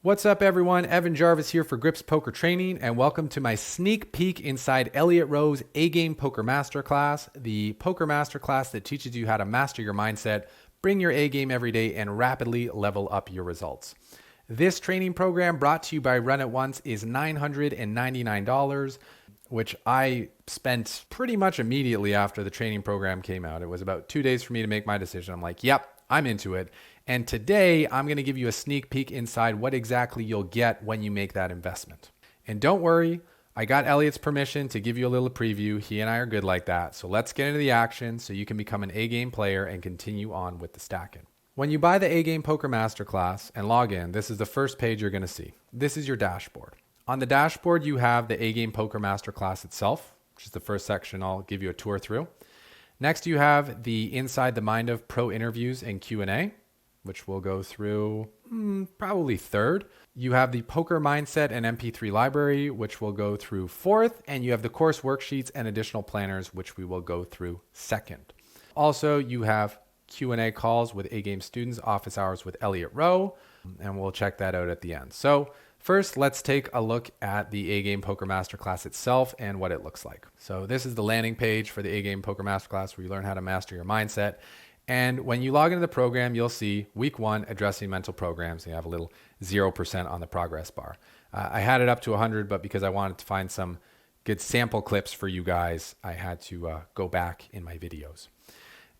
What's up, everyone? Evan Jarvis here for Grips Poker Training, and welcome to my sneak peek inside Elliot Roe's A-GAME Poker Masterclass, the poker masterclass that teaches you how to master your mindset, bring your A-game every day, and rapidly level up your results. This training program, brought to you by Run It Once, is $999, which I spent pretty much immediately after the training program came out. It was about 2 days for me to make my decision. I'm like, yep, I'm into it. And today I'm going to give you a sneak peek inside what exactly you'll get when you make that investment. And don't worry, I got Elliot's permission to give you a little preview. He and I are good like that. So let's get into the action so you can become an A-game player and continue on with the stacking. When you buy the A-GAME Poker Masterclass and log in, this is the first page you're going to see. This is your dashboard. On the dashboard, you have the A-GAME Poker Masterclass itself, which is the first section I'll give you a tour through. Next, you have the Inside the Mind of Pro interviews and Q&A, which we'll go through probably third. You have the Poker Mindset and MP3 library, which we'll go through fourth. And you have the course worksheets and additional planners, which we will go through second. Also, you have Q&A calls with A-Game students, office hours with Elliot Roe, and we'll check that out at the end. So first, let's take a look at the A-Game Poker Masterclass itself and what it looks like. So this is the landing page for the A-Game Poker Masterclass, where you learn how to master your mindset. And when you log into the program, you'll see week 1, addressing mental programs. You have a little 0% on the progress bar. I had it up to 100, but because I wanted to find some good sample clips for you guys, I had to go back in my videos.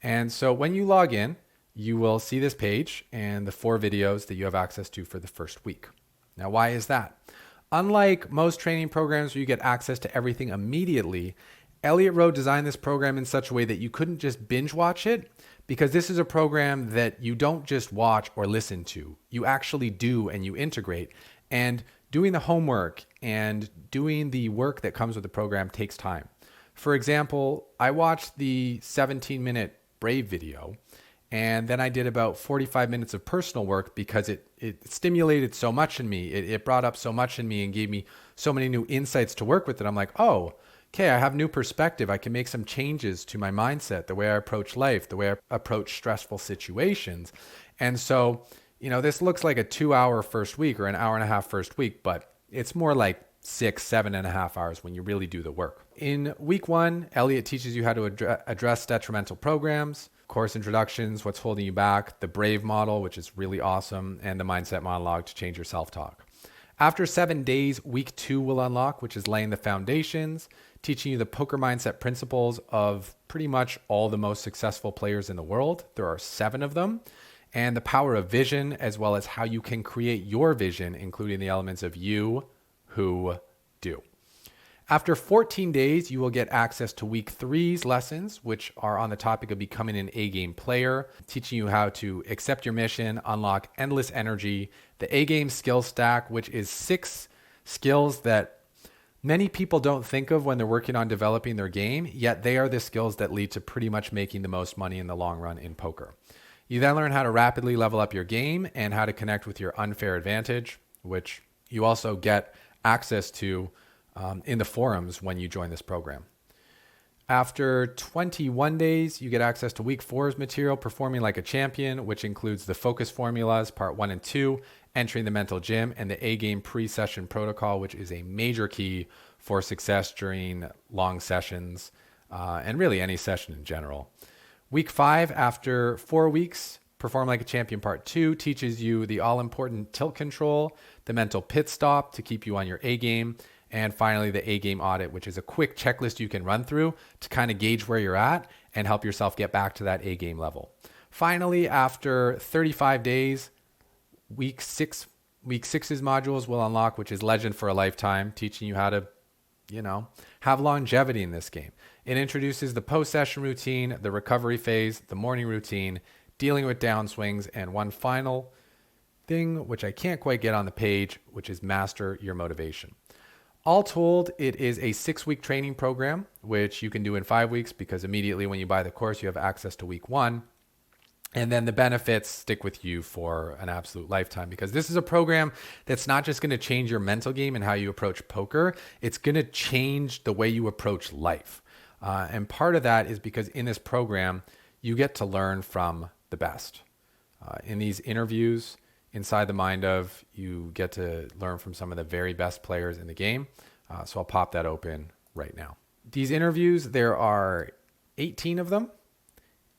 And so when you log in, you will see this page and the 4 videos that you have access to for the first week. Now, why is that? Unlike most training programs where you get access to everything immediately, Elliot Roe designed this program in such a way that you couldn't just binge watch it, because this is a program that you don't just watch or listen to. You actually do and you integrate. And doing the homework and doing the work that comes with the program takes time. For example, I watched the 17-minute Brave video, and then I did about 45 minutes of personal work because it stimulated so much in me. It brought up so much in me and gave me so many new insights to work with it. I'm like, oh, okay, I have new perspective. I can make some changes to my mindset, the way I approach life, the way I approach stressful situations. And so, this looks like a 2-hour first week or an hour and a half first week, but it's more like 7.5 hours when you really do the work. In week 1, Elliot teaches you how to address detrimental programs, course introductions, what's holding you back, the Brave model, which is really awesome, and the mindset monologue to change your self-talk. After 7 days, week 2 will unlock, which is laying the foundations, teaching you the poker mindset principles of pretty much all the most successful players in the world. There are 7 of them, and the power of vision, as well as how you can create your vision, including the elements of you, who, do. After 14 days, you will get access to week 3's lessons, which are on the topic of becoming an A-game player, teaching you how to accept your mission, unlock endless energy, the A-game skill stack, which is 6 skills that many people don't think of when they're working on developing their game, yet they are the skills that lead to pretty much making the most money in the long run in poker. You then learn how to rapidly level up your game and how to connect with your unfair advantage, which you also get access to in the forums when you join this program. After 21 days, you get access to week 4's material, Performing Like a Champion, which includes the focus formulas, part 1 and 2, entering the mental gym, and the A-game pre-session protocol, which is a major key for success during long sessions and really any session in general. Week 5, after 4 weeks, Perform Like a Champion Part 2 teaches you the all-important tilt control, the mental pit stop to keep you on your A-game, and finally the A-game audit, which is a quick checklist you can run through to kind of gauge where you're at and help yourself get back to that A-game level. Finally, after 35 days, week 6's modules will unlock, which is Legend for a Lifetime, teaching you how to, have longevity in this game. It introduces the post-session routine, the recovery phase, the morning routine, dealing with downswings, and one final thing, which I can't quite get on the page, which is Master Your Motivation. All told, it is a 6-week training program, which you can do in 5 weeks because immediately when you buy the course, you have access to week 1. And then the benefits stick with you for an absolute lifetime, because this is a program that's not just going to change your mental game and how you approach poker. It's going to change the way you approach life. And part of that is because in this program, you get to learn from the best. In these interviews, inside the mind of, you get to learn from some of the very best players in the game. So I'll pop that open right now. These interviews, there are 18 of them,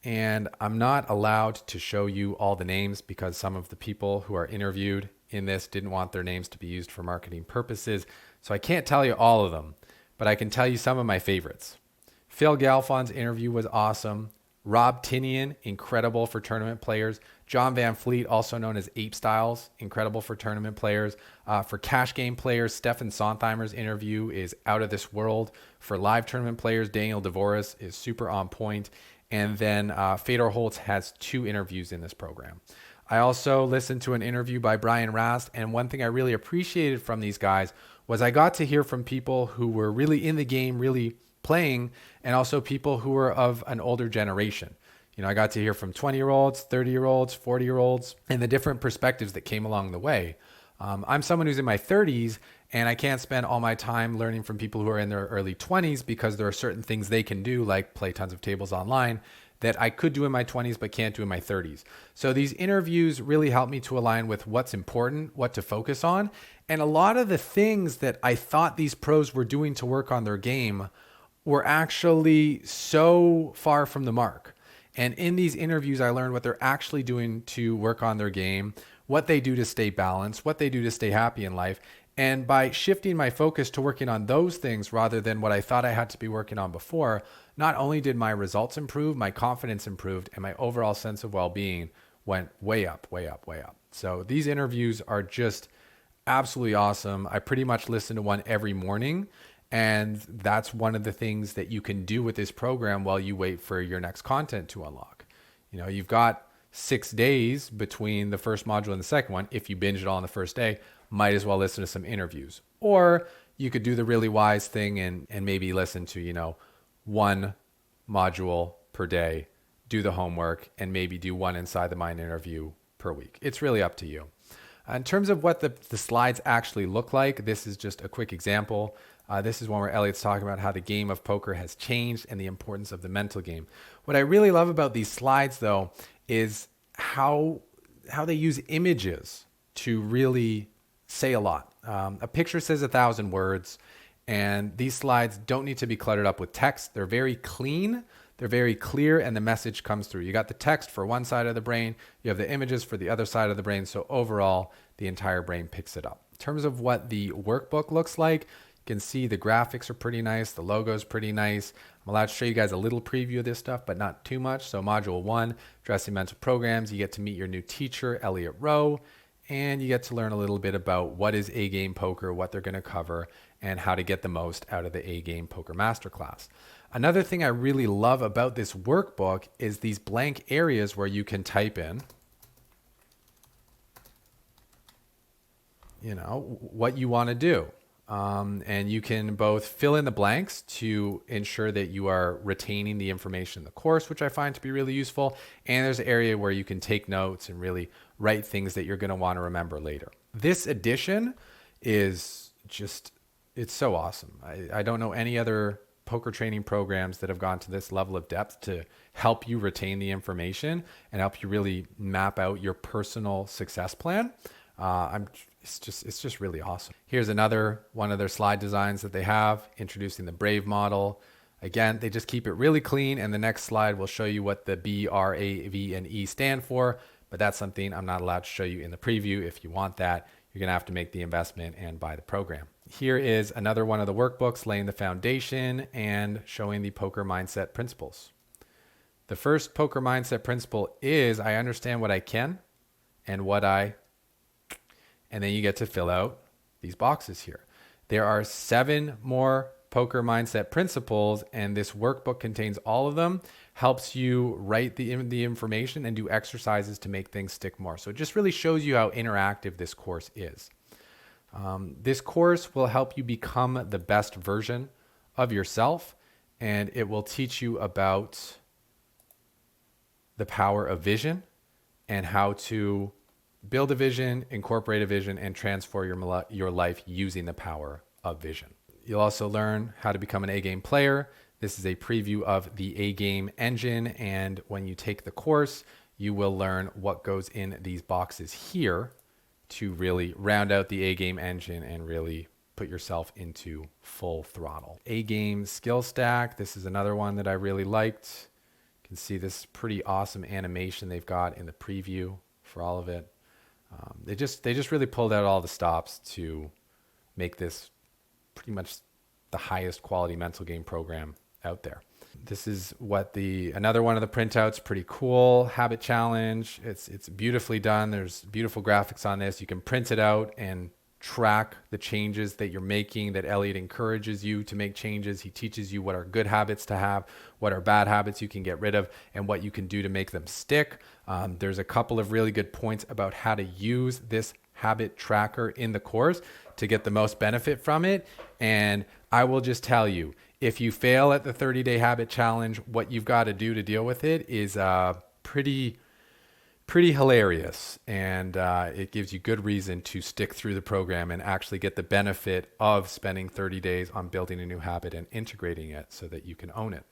and I'm not allowed to show you all the names because some of the people who are interviewed in this didn't want their names to be used for marketing purposes. So I can't tell you all of them, but I can tell you some of my favorites. Phil Galfon's interview was awesome. Rob Tinnion, incredible for tournament players. Jon van Fleet, also known as Ape Styles, incredible for tournament players. For cash game players, Steffen Sontheimer's interview is out of this world. For live tournament players, Dvoress is super on point. And then Fedor Holz has 2 interviews in this program. I also listened to an interview by Brian Rast, and one thing I really appreciated from these guys was I got to hear from people who were really in the game, really playing, and also people who were of an older generation. You know, I got to hear from 20-year-olds, 30-year-olds, 40-year-olds, and the different perspectives that came along the way. I'm someone who's in my 30s, and I can't spend all my time learning from people who are in their early 20s because there are certain things they can do, like play tons of tables online, that I could do in my 20s but can't do in my 30s. So these interviews really help me to align with what's important, what to focus on. And a lot of the things that I thought these pros were doing to work on their game were actually so far from the mark. And in these interviews, I learned what they're actually doing to work on their game, what they do to stay balanced, what they do to stay happy in life. And by shifting my focus to working on those things rather than what I thought I had to be working on before, not only did my results improve, my confidence improved, and my overall sense of well-being went way up, way up, way up. So these interviews are just absolutely awesome. I pretty much listen to one every morning. And that's one of the things that you can do with this program while you wait for your next content to unlock. You know, you've got 6 days between the first module and the second one. If you binge it all on the first day, might as well listen to some interviews. Or you could do the really wise thing and maybe listen to, you know, 1 module per day, do the homework, and maybe do 1 inside the mind interview per week. It's really up to you. In terms of what the slides actually look like, this is just a quick example. This is one where Elliot's talking about how the game of poker has changed and the importance of the mental game. What I really love about these slides, though, is how they use images to really say a lot. A picture says 1,000 words, and these slides don't need to be cluttered up with text. They're very clean, they're very clear, and the message comes through. You got the text for one side of the brain, you have the images for the other side of the brain, so overall, the entire brain picks it up. In terms of what the workbook looks like, you can see the graphics are pretty nice. The logo is pretty nice. I'm allowed to show you guys a little preview of this stuff, but not too much. So module 1, addressing mental programs, you get to meet your new teacher, Elliot Roe, and you get to learn a little bit about what is A-Game Poker, what they're going to cover, and how to get the most out of the A-Game Poker Masterclass. Another thing I really love about this workbook is these blank areas where you can type in, you know, what you want to do. And you can both fill in the blanks to ensure that you are retaining the information in the course, which I find to be really useful. And there's an area where you can take notes and really write things that you're going to want to remember later. This edition is just, it's so awesome. I don't know any other poker training programs that have gone to this level of depth to help you retain the information and help you really map out your personal success plan. It's just really awesome. Here's another one of their slide designs that they have, introducing the Brave model. Again, they just keep it really clean, and the next slide will show you what the B, R, A, V, and E stand for, but that's something I'm not allowed to show you in the preview. If you want that, you're gonna have to make the investment and buy the program. Here is another one of the workbooks laying the foundation and showing the poker mindset principles. The first poker mindset principle is I understand what I can and what and then you get to fill out these boxes here. There are 7 more poker mindset principles, and this workbook contains all of them, helps you write the information and do exercises to make things stick more. So it just really shows you how interactive this course is. This course will help you become the best version of yourself, and it will teach you about the power of vision and how to build a vision, incorporate a vision, and transform your life using the power of vision. You'll also learn how to become an A-Game player. This is a preview of the A-Game engine, and when you take the course, you will learn what goes in these boxes here to really round out the A-game engine and really put yourself into full throttle. A-game skill stack. This is another one that I really liked. You can see this pretty awesome animation they've got in the preview for all of it. They just really pulled out all the stops to make this pretty much the highest quality mental game program out there. This is what another one of the printouts, pretty cool. Habit challenge. It's beautifully done. There's beautiful graphics on this. You can print it out and track the changes that you're making, that Elliot encourages you to make changes. He teaches you what are good habits to have, what are bad habits you can get rid of, and what you can do to make them stick. There's a couple of really good points about how to use this habit tracker in the course to get the most benefit from it. And I will just tell you, if you fail at the 30-day habit challenge, what you've got to do to deal with it is pretty hilarious. And it gives you good reason to stick through the program and actually get the benefit of spending 30 days on building a new habit and integrating it so that you can own it.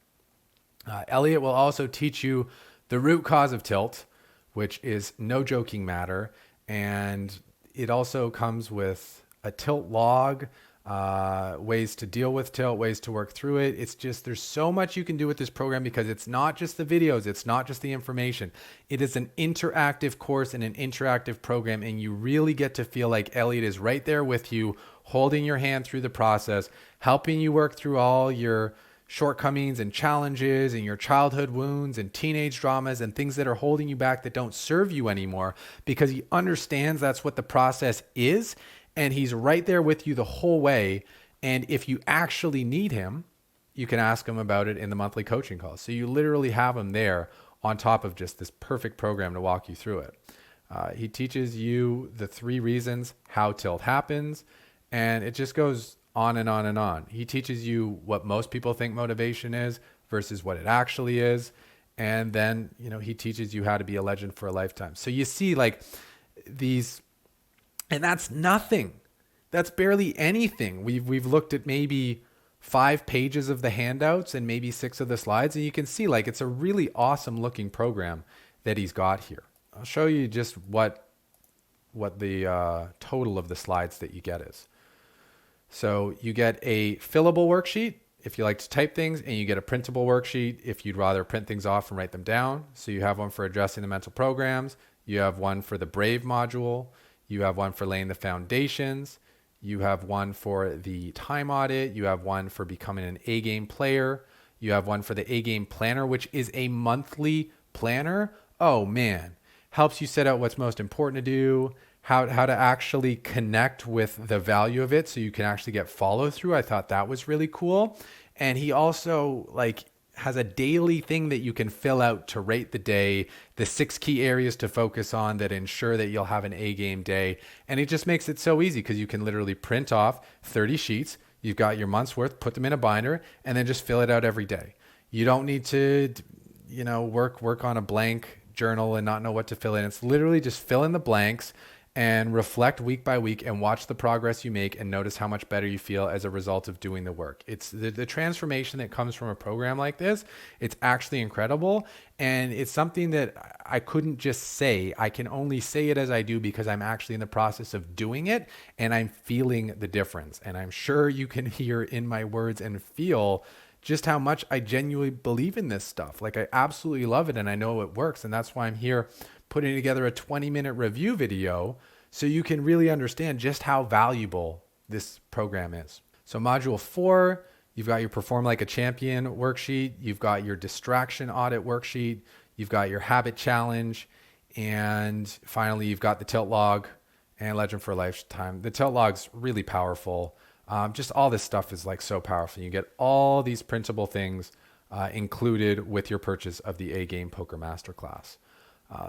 Elliot will also teach you the root cause of tilt, which is no joking matter. And it also comes with a tilt log, ways to deal with tilt, ways to work through it. It's just, there's so much you can do with this program because it's not just the videos. It's not just the information. It is an interactive course and an interactive program. And you really get to feel like Elliot is right there with you, holding your hand through the process, helping you work through all your shortcomings and challenges and your childhood wounds and teenage dramas and things that are holding you back that don't serve you anymore, because he understands that's what the process is. And he's right there with you the whole way. And if you actually need him, you can ask him about it in the monthly coaching calls. So you literally have him there on top of just this perfect program to walk you through it. He teaches you the 3 reasons how tilt happens. And it just goes on and on and on. He teaches you what most people think motivation is versus what it actually is. And then, he teaches you how to be a legend for a lifetime. So you see like these, and that's nothing. That's barely anything. We've looked at maybe 5 pages of the handouts and maybe 6 of the slides. And you can see like it's a really awesome looking program that he's got here. I'll show you just what the total of the slides that you get is. So you get a fillable worksheet if you like to type things, and you get a printable worksheet if you'd rather print things off and write them down. So you have one for addressing the mental programs. You have one for the Brave module. You have one for laying the foundations. You have one for the time audit. You have one for becoming an A-game player. You have one for the A-game planner, which is a monthly planner. Oh man, helps you set out what's most important to do, how to actually connect with the value of it so you can actually get follow through. I thought that was really cool. And he also has a daily thing that you can fill out to rate the day, the 6 key areas to focus on that ensure that you'll have an A-game day. And it just makes it so easy because you can literally print off 30 sheets. You've got your month's worth, put them in a binder, and then just fill it out every day. You don't need to, work on a blank journal and not know what to fill in. It's literally just fill in the blanks and reflect week by week and watch the progress you make and notice how much better you feel as a result of doing the work. It's the transformation that comes from a program like this. It's actually incredible. And it's something that I couldn't just say. I can only say it as I do because I'm actually in the process of doing it and I'm feeling the difference. And I'm sure you can hear in my words and feel just how much I genuinely believe in this stuff. I absolutely love it and I know it works. And that's why I'm here putting together a 20-minute review video so you can really understand just how valuable this program is. So module 4, you've got your Perform Like a Champion worksheet. You've got your distraction audit worksheet. You've got your habit challenge. And finally, you've got the tilt log and Legend for a Lifetime. The tilt log's really powerful. Just all this stuff is so powerful. You get all these printable things included with your purchase of the A-GAME Poker Masterclass.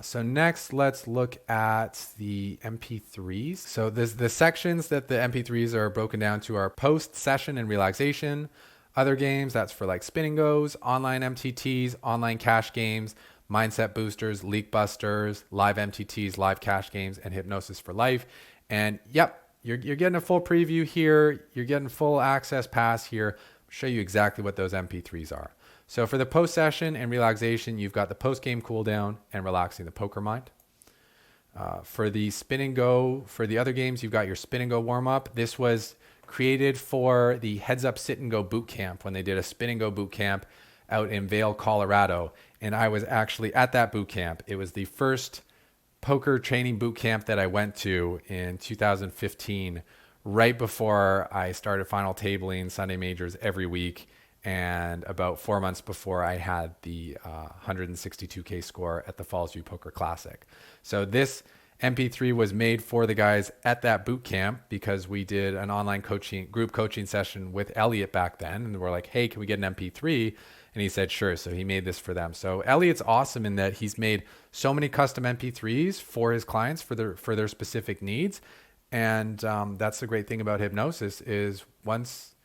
So next, let's look at the MP3s. So the sections that the MP3s are broken down to are post, session, and relaxation. Other games, that's for spin and goes, online MTTs, online cash games, mindset boosters, leak busters, live MTTs, live cash games, and hypnosis for life. And yep, you're getting a full preview here. You're getting full access pass here. I'll show you exactly what those MP3s are. So for the post session and relaxation, you've got the post game cool down and relaxing the poker mind. For the spin and go, for the other games, you've got your spin and go warm up. This was created for the Heads Up Sit and Go boot camp when they did a spin and go boot camp out in Vail, Colorado. And I was actually at that boot camp. It was the first poker training boot camp that I went to in 2015, right before I started final tabling Sunday majors every week, and about 4 months before I had the 162K score at the Falls View Poker Classic. So this MP3 was made for the guys at that boot camp because we did an online group coaching session with Elliot back then. And we're like, hey, can we get an MP3? And he said, sure. So he made this for them. So Elliot's awesome in that he's made so many custom MP3s for his clients for their specific needs. And that's the great thing about hypnosis is once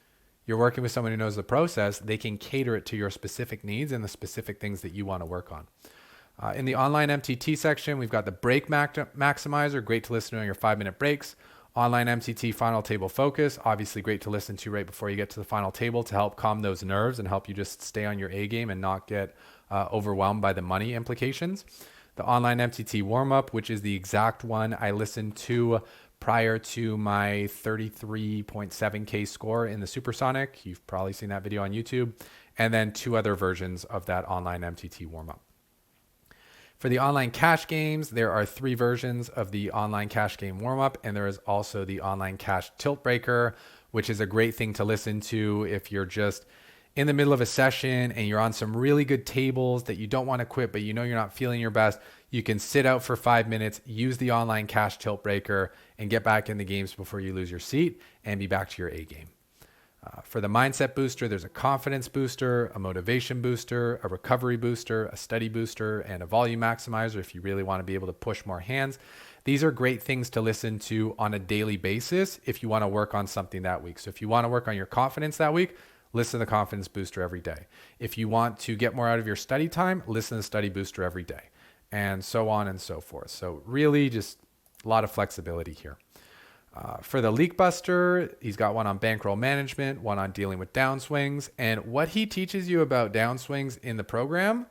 you're working with someone who knows the process, they can cater it to your specific needs and the specific things that you want to work on. In the online MTT section, we've got the break maximizer, great to listen to on your 5-minute breaks. Online MTT final table focus, obviously great to listen to right before you get to the final table to help calm those nerves and help you just stay on your A game and not get overwhelmed by the money implications. The online MTT warm-up, which is the exact one I listened to prior to my 33.7K score in the Supersonic. You've probably seen that video on YouTube. And then 2 other versions of that online MTT warm-up. For the online cash games, there are 3 versions of the online cash game warm-up, and there is also the online cash tilt breaker, which is a great thing to listen to if you're just in the middle of a session and you're on some really good tables that you don't want to quit, but you know you're not feeling your best. You can sit out for 5 minutes, use the online cash tilt breaker, and get back in the games before you lose your seat and be back to your A game. For the mindset booster, there's a confidence booster, a motivation booster, a recovery booster, a study booster, and a volume maximizer if you really want to be able to push more hands. These are great things to listen to on a daily basis if you want to work on something that week. So if you want to work on your confidence that week, listen to the confidence booster every day. If you want to get more out of your study time, listen to the study booster every day, and so on and so forth. So really just a lot of flexibility here. For the leak buster, he's got one on bankroll management, one on dealing with downswings. And what he teaches you about downswings in the program,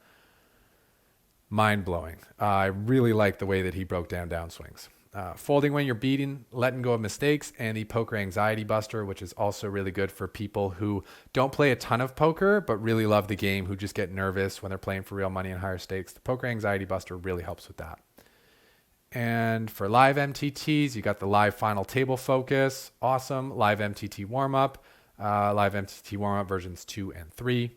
mind-blowing. I really like the way that he broke down downswings. Folding when you're beating, letting go of mistakes, and the poker anxiety buster, which is also really good for people who don't play a ton of poker, but really love the game, who just get nervous when they're playing for real money and higher stakes. The poker anxiety buster really helps with that. And for live MTTs, you got the live final table focus. Awesome. Live MTT warm-up. Live MTT warm-up versions 2 and 3.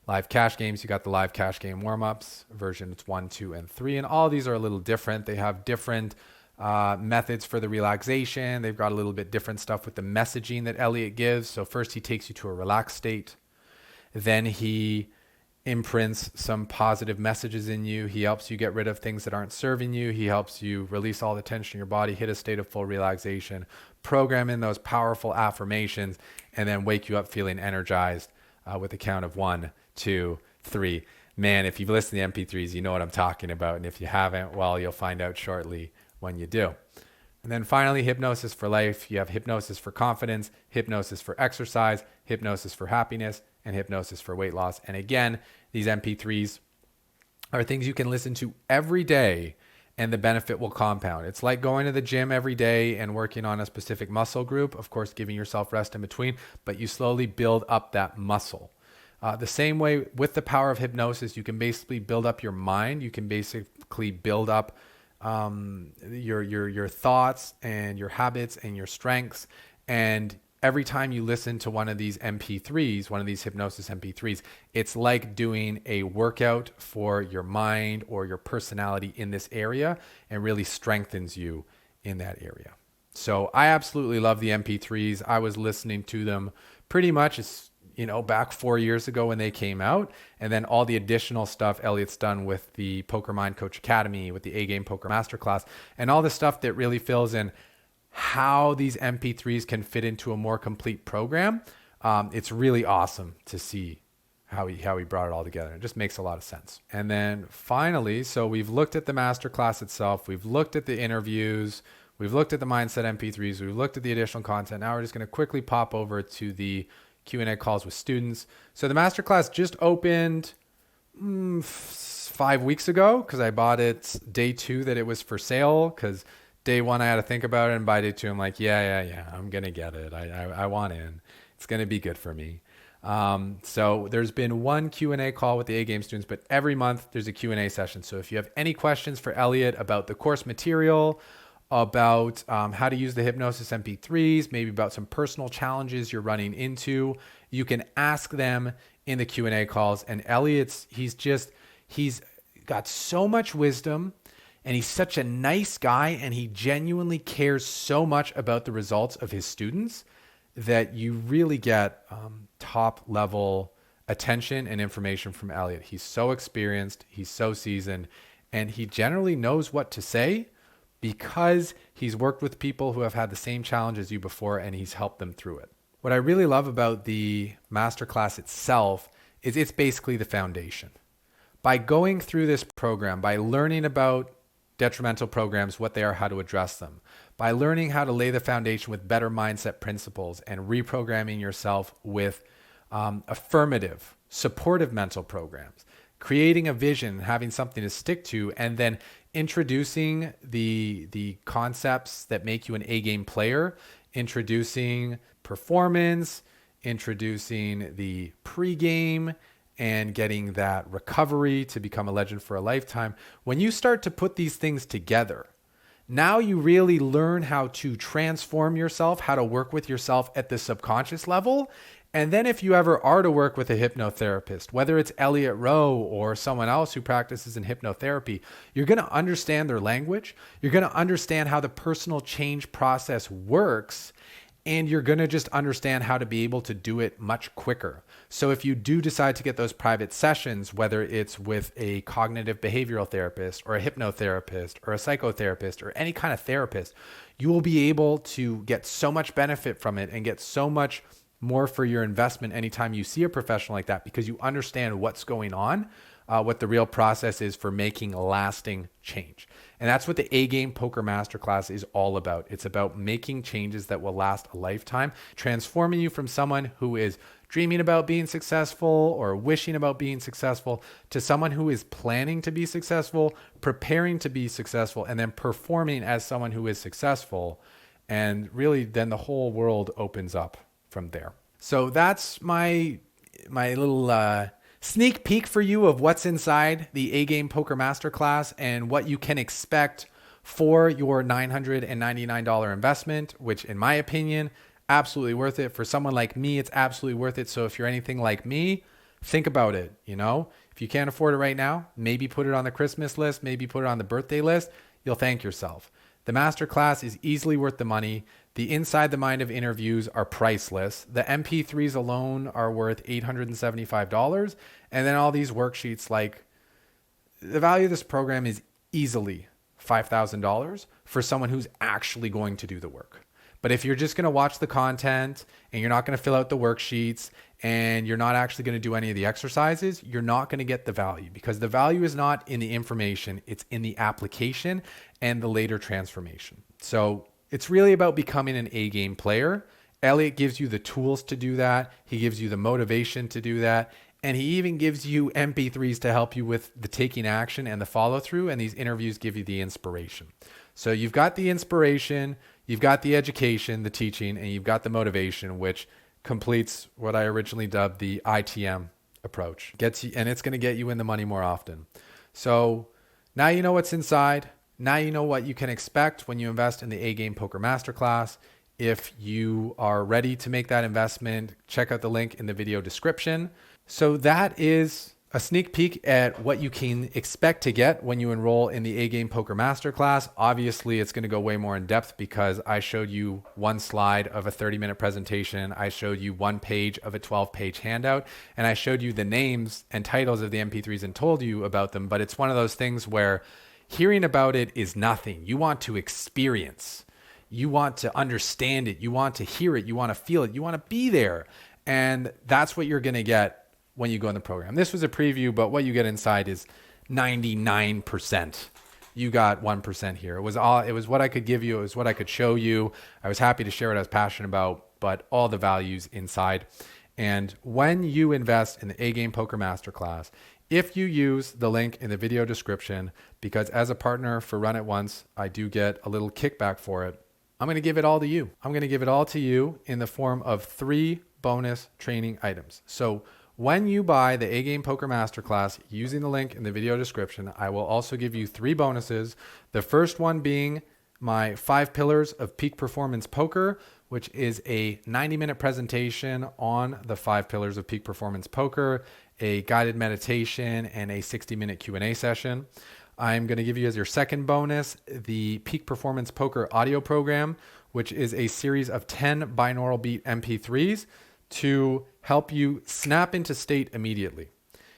Live cash games, you got the live cash game warm-ups, versions 1, 2, and 3. And all of these are a little different. They have different methods for the relaxation. They've got a little bit different stuff with the messaging that Elliot gives. So first he takes you to a relaxed state. Then he imprints some positive messages in you. He helps you get rid of things that aren't serving you. He helps you release all the tension in your body, hit a state of full relaxation, program in those powerful affirmations, and then wake you up feeling energized with a count of 1, 2, 3. Man, if you've listened to the MP3s, you know what I'm talking about. And if you haven't, well, you'll find out shortly when you do. And then finally, hypnosis for life. You have hypnosis for confidence, hypnosis for exercise, hypnosis for happiness, and hypnosis for weight loss. And again, these MP3s are things you can listen to every day and the benefit will compound. It's like going to the gym every day and working on a specific muscle group, of course, giving yourself rest in between, but you slowly build up that muscle. The same way with the power of hypnosis, you can basically build up your mind. You can basically build up your thoughts and your habits and your strengths. And every time you listen to one of these MP3s, one of these hypnosis MP3s, it's like doing a workout for your mind or your personality in this area and really strengthens you in that area. So I absolutely love the MP3s. I was listening to them pretty much back 4 years ago when they came out. And then all the additional stuff Elliot's done with the Poker Mind Coach Academy, with the A-GAME Poker Masterclass, and all the stuff that really fills in how these MP3s can fit into a more complete program. It's really awesome to see how he brought it all together. It just makes a lot of sense. And then finally, so we've looked at the masterclass itself. We've looked at the interviews. We've looked at the mindset MP3s. We've looked at the additional content. Now we're just going to quickly pop over to the Q&A calls with students. So the masterclass just opened 5 weeks ago, because I bought it day 2 that it was for sale, because day 1 I had to think about it, and by day 2 I'm like, yeah, I'm going to get it. I want in. It's going to be good for me. So there's been one Q&A call with the A-Game students, but every month there's a Q&A session. So if you have any questions for Elliot about the course material, about how to use the hypnosis MP3s, maybe about some personal challenges you're running into, you can ask them in the Q&A calls. And Elliot's, he's got so much wisdom, and he's such a nice guy, and he genuinely cares so much about the results of his students that you really get top level attention and information from Elliot. He's so experienced, he's so seasoned, and he generally knows what to say because he's worked with people who have had the same challenge as you before, and he's helped them through it. What I really love about the masterclass itself is it's basically the foundation. By going through this program, by learning about detrimental programs, what they are, how to address them, by learning how to lay the foundation with better mindset principles and reprogramming yourself with affirmative, supportive mental programs, creating a vision, having something to stick to, and then introducing the concepts that make you an A-game player, introducing performance, introducing the pregame, and getting that recovery to become a legend for a lifetime. When you start to put these things together, now you really learn how to transform yourself, how to work with yourself at the subconscious level. And then if you ever are to work with a hypnotherapist, whether it's Elliot Roe or someone else who practices in hypnotherapy, you're going to understand their language. You're going to understand how the personal change process works. And you're going to just understand how to be able to do it much quicker. So if you do decide to get those private sessions, whether it's with a cognitive behavioral therapist or a hypnotherapist or a psychotherapist or any kind of therapist, you will be able to get so much benefit from it and get so much more for your investment anytime you see a professional like that, because you understand what's going on, what the real process is for making lasting change. And that's what the A-Game Poker Masterclass is all about. It's about making changes that will last a lifetime, transforming you from someone who is dreaming about being successful or wishing about being successful to someone who is planning to be successful, preparing to be successful, and then performing as someone who is successful. And really, then the whole world opens up from there. So that's my little sneak peek for you of what's inside the A-Game Poker Masterclass and what you can expect for your $999 investment, which in my opinion, absolutely worth it. For someone like me, it's absolutely worth it. So if you're anything like me, think about it. If you can't afford it right now, maybe put it on the Christmas list, maybe put it on the birthday list. You'll thank yourself. The masterclass is easily worth the money. The Inside the Mind of interviews are priceless. The MP3s alone are worth $875. And then all these worksheets, like the value of this program is easily $5,000 for someone who's actually going to do the work. But if you're just going to watch the content and you're not going to fill out the worksheets and you're not actually going to do any of the exercises, you're not going to get the value, because the value is not in the information, it's in the application and the later transformation. So it's really about becoming an A-game player. Elliot gives you the tools to do that. He gives you the motivation to do that. And he even gives you MP3s to help you with the taking action and the follow through. And these interviews give you the inspiration. So you've got the inspiration, you've got the education, the teaching, and you've got the motivation, which completes what I originally dubbed the ITM approach. Gets you, and it's going to get you in the money more often. So now you know what's inside. Now you know what you can expect when you invest in the A-Game Poker Masterclass. If you are ready to make that investment, check out the link in the video description. So that is a sneak peek at what you can expect to get when you enroll in the A-Game Poker Masterclass. Obviously, it's going to go way more in depth because I showed you one slide of a 30-minute presentation. I showed you one page of a 12-page handout, and I showed you the names and titles of the MP3s and told you about them. But it's one of those things where hearing about it is nothing. You want to experience. You want to understand it. You want to hear it. You want to feel it. You want to be there. And that's what you're going to get when you go in the program. This was a preview, but what you get inside is 99%. You got 1% here. It was what I could give you. It was what I could show you. I was happy to share what I was passionate about, but all the values inside. And when you invest in the A-Game Poker Masterclass, if you use the link in the video description, because as a partner for Run It Once, I do get a little kickback for it. I'm going to give it all to you. I'm going to give it all to you in the form of 3 bonus training items. So when you buy the A-GAME Poker Masterclass using the link in the video description, I will also give you 3 bonuses. The first one being my 5 pillars of peak performance poker, which is a 90-minute presentation on the 5 pillars of peak performance poker, a guided meditation, and a 60-minute Q&A session. I'm going to give you as your second bonus the Peak Performance Poker audio program, which is a series of 10 binaural beat MP3s to help you snap into state immediately.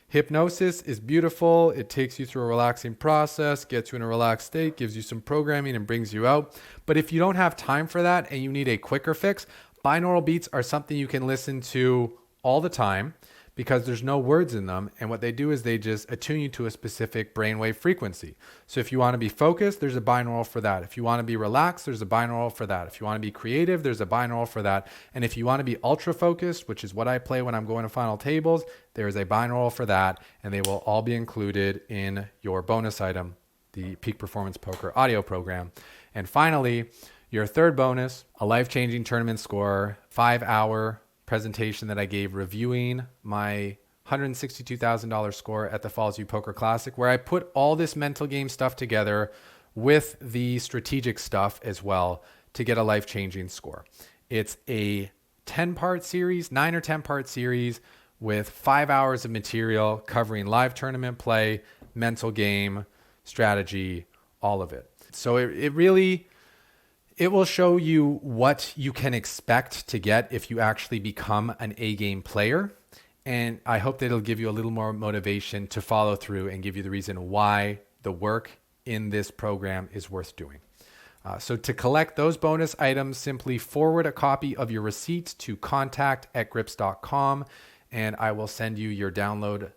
Hypnosis is beautiful. It takes you through a relaxing process, gets you in a relaxed state, gives you some programming, and brings you out. But if you don't have time for that and you need a quicker fix, binaural beats are something you can listen to all the time because there's no words in them. And what they do is they just attune you to a specific brainwave frequency. So if you want to be focused, there's a binaural for that. If you want to be relaxed, there's a binaural for that. If you want to be creative, there's a binaural for that. And if you want to be ultra focused, which is what I play when I'm going to final tables, there is a binaural for that. And they will all be included in your bonus item, the Peak Performance Poker audio program. And finally, your third bonus, a life-changing tournament score, 5-hour presentation that I gave reviewing my $162,000 score at the Falls View Poker Classic, where I put all this mental game stuff together with the strategic stuff as well to get a life-changing score. It's a 10-part series, 9 or 10-part series with 5 hours of material covering live tournament play, mental game, strategy, all of it. So it will show you what you can expect to get if you actually become an A-game player. And I hope that it'll give you a little more motivation to follow through and give you the reason why the work in this program is worth doing. So to collect those bonus items, simply forward a copy of your receipt to contact@grips.com, and I will send you your download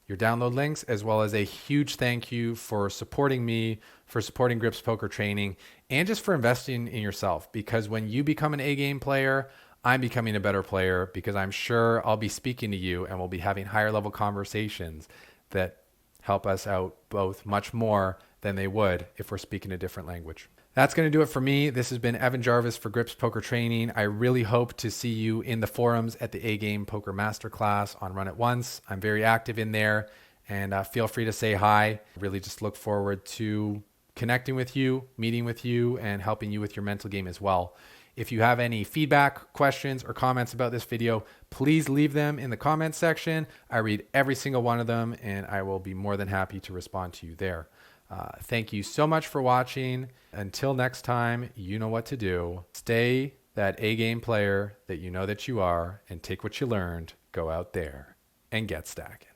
links, as well as a huge thank you for supporting me, for supporting Grips Poker Training, and just for investing in yourself. Because when you become an A-game player, I'm becoming a better player, because I'm sure I'll be speaking to you and we'll be having higher level conversations that help us out both much more than they would if we're speaking a different language. That's going to do it for me. This has been Evan Jarvis for Grips Poker Training. I really hope to see you in the forums at the A-GAME Poker Masterclass on Run It Once. I'm very active in there, and feel free to say hi. Really just look forward to connecting with you, meeting with you, and helping you with your mental game as well. If you have any feedback, questions, or comments about this video, please leave them in the comments section. I read every single one of them, and I will be more than happy to respond to you there. Thank you so much for watching. Until next time, you know what to do. Stay that A-game player that you know that you are, and take what you learned, go out there and get stacking.